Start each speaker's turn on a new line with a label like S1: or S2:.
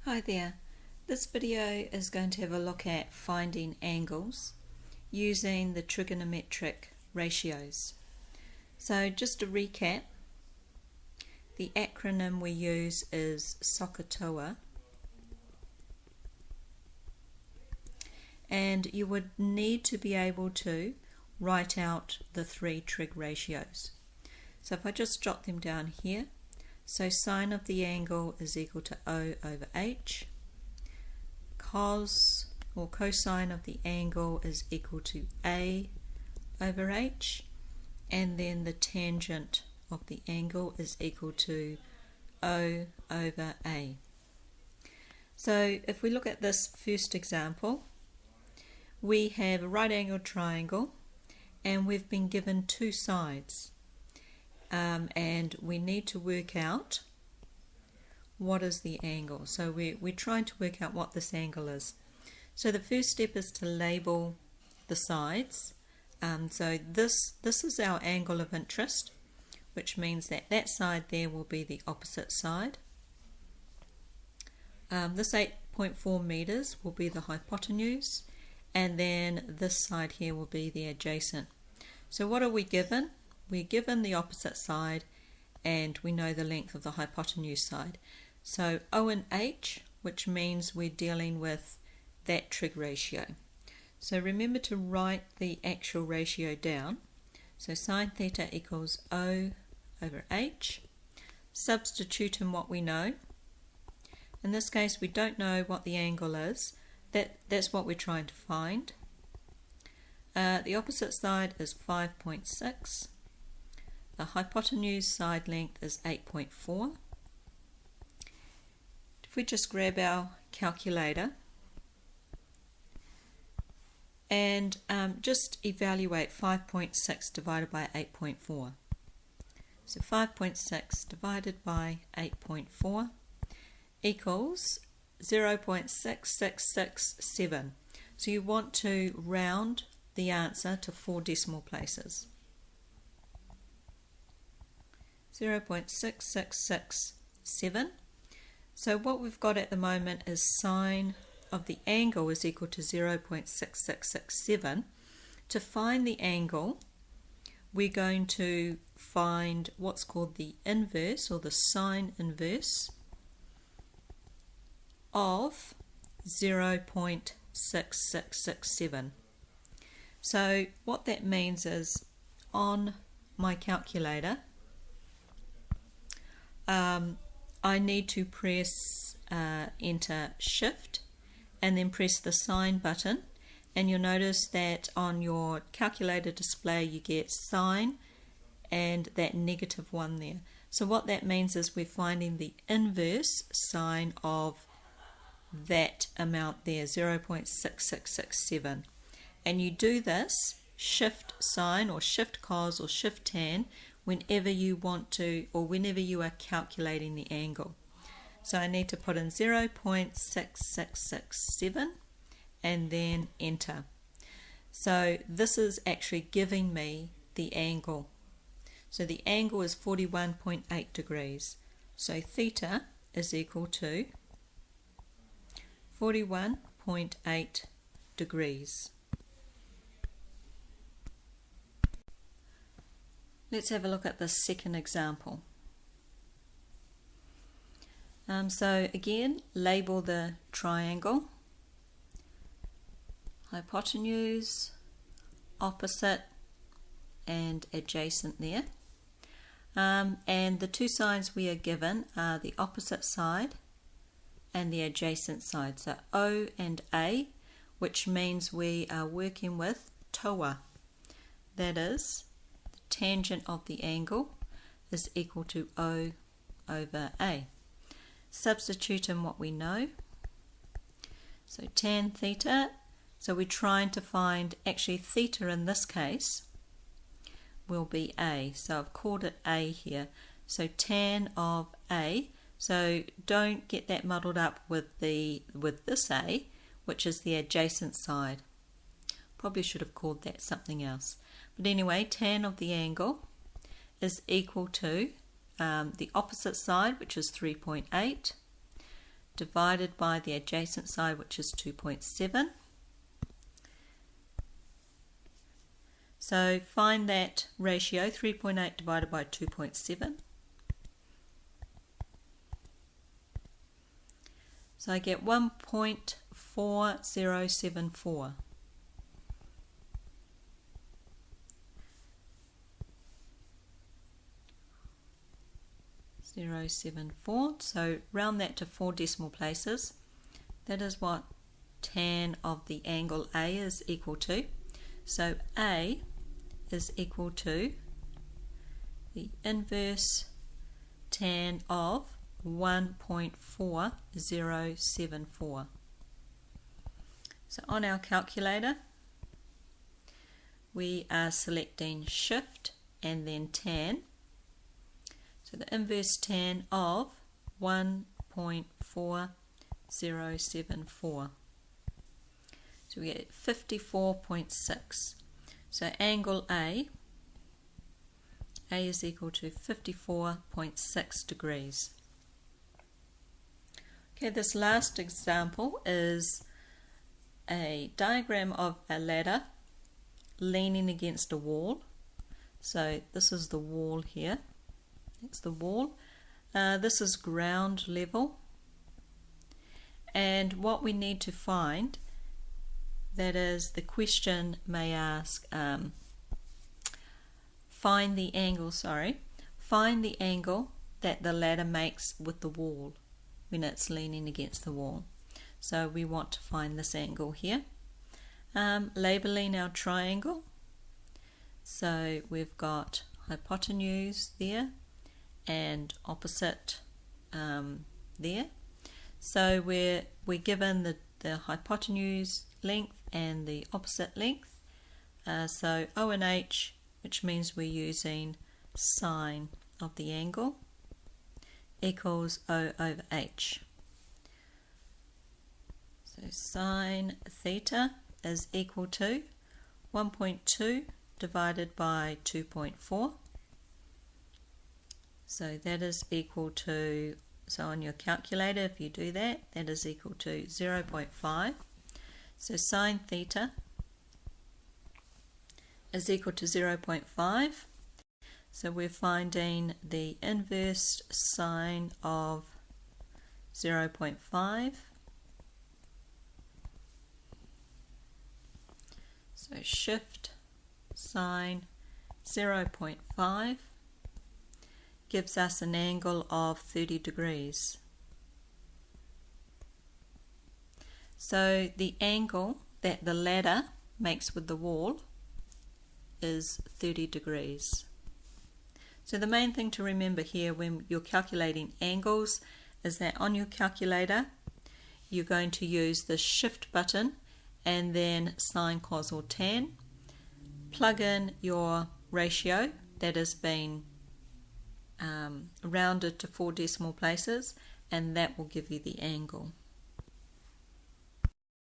S1: Hi there. This video is going to have a look at finding angles using the trigonometric ratios. So just to recap, the acronym we use is SOHCAHTOA, and you would need to be able to write out the three trig ratios. So if I just jot them down here, so sine of the angle is equal to O over H. Cos or cosine of the angle is equal to A over H. And then the tangent of the angle is equal to O over A. So if we look at this first example, we have a right angled triangle and we've been given two sides. And we need to work out what is the angle. So we're trying to work out what this angle is. So the first step is to label the sides. So this is our angle of interest, which means that that side there will be the opposite side. This 8.4 meters will be the hypotenuse, and then this side here will be the adjacent. So what are we given? We're given the opposite side and we know the length of the hypotenuse side. So O and H, which means we're dealing with that trig ratio. So remember to write the actual ratio down. So sine theta equals O over H. Substitute in what we know. In this case we don't know what the angle is. That's what we're trying to find. The opposite side is 5.6. The hypotenuse side length is 8.4. If we just grab our calculator and just evaluate 5.6 divided by 8.4. So 5.6 divided by 8.4 equals 0.6667. So you want to round the answer to 4 decimal places. 0.6667. So what we've got at the moment is sine of the angle is equal to 0.6667. To find the angle, we're going to find what's called the inverse or the sine inverse of 0.6667. So what that means is on my calculator, I need to press enter shift and then press the sine button, and you'll notice that on your calculator display you get sine and that -1 there. So what that means is we're finding the inverse sine of that amount there, 0.6667. And you do this shift sine or shift cos or shift tan whenever you want to, or whenever you are calculating the angle. So I need to put in 0.6667 and then enter. So this is actually giving me the angle. So the angle is 41.8 degrees. So theta is equal to 41.8 degrees. Let's have a look at the second example. So again, label the triangle, hypotenuse, opposite and adjacent there. And the two sides we are given are the opposite side and the adjacent side. So O and A, which means we are working with TOA. That is, tangent of the angle is equal to O over A. Substitute in what we know. So tan theta, so we're trying to find, actually theta in this case will be A. So I've called it A here. So tan of A, so don't get that muddled up with this A, which is the adjacent side. Probably should have called that something else. But anyway, tan of the angle is equal to the opposite side, which is 3.8, divided by the adjacent side, which is 2.7. So find that ratio, 3.8 divided by 2.7. So I get 1.4074. So round that to 4 decimal places. That is what tan of the angle A is equal to. So A is equal to the inverse tan of 1.4074. So on our calculator, we are selecting shift and then tan. So the inverse tan of 1.4074. So we get 54.6. So angle A is equal to 54.6 degrees. Okay, this last example is a diagram of a ladder leaning against a wall. So this is the wall here. That's the wall. This is ground level. And what we need to find, that is, the question may ask, find the angle that the ladder makes with the wall when it's leaning against the wall. So we want to find this angle here. Labeling our triangle. So we've got hypotenuse there and opposite there. So we're given the hypotenuse length and the opposite length. So O and H, which means we're using sine of the angle, equals O over H. So sine theta is equal to 1.2 divided by 2.4. So that is equal to, so on your calculator, if you do that, that is equal to 0.5. So sine theta is equal to 0.5. So we're finding the inverse sine of 0.5. So shift sine 0.5 gives us an angle of 30 degrees. So the angle that the ladder makes with the wall is 30 degrees. So the main thing to remember here when you're calculating angles is that on your calculator you're going to use the shift button and then sine, cos or tan. Plug in your ratio that has been rounded to 4 decimal places, and that will give you the angle.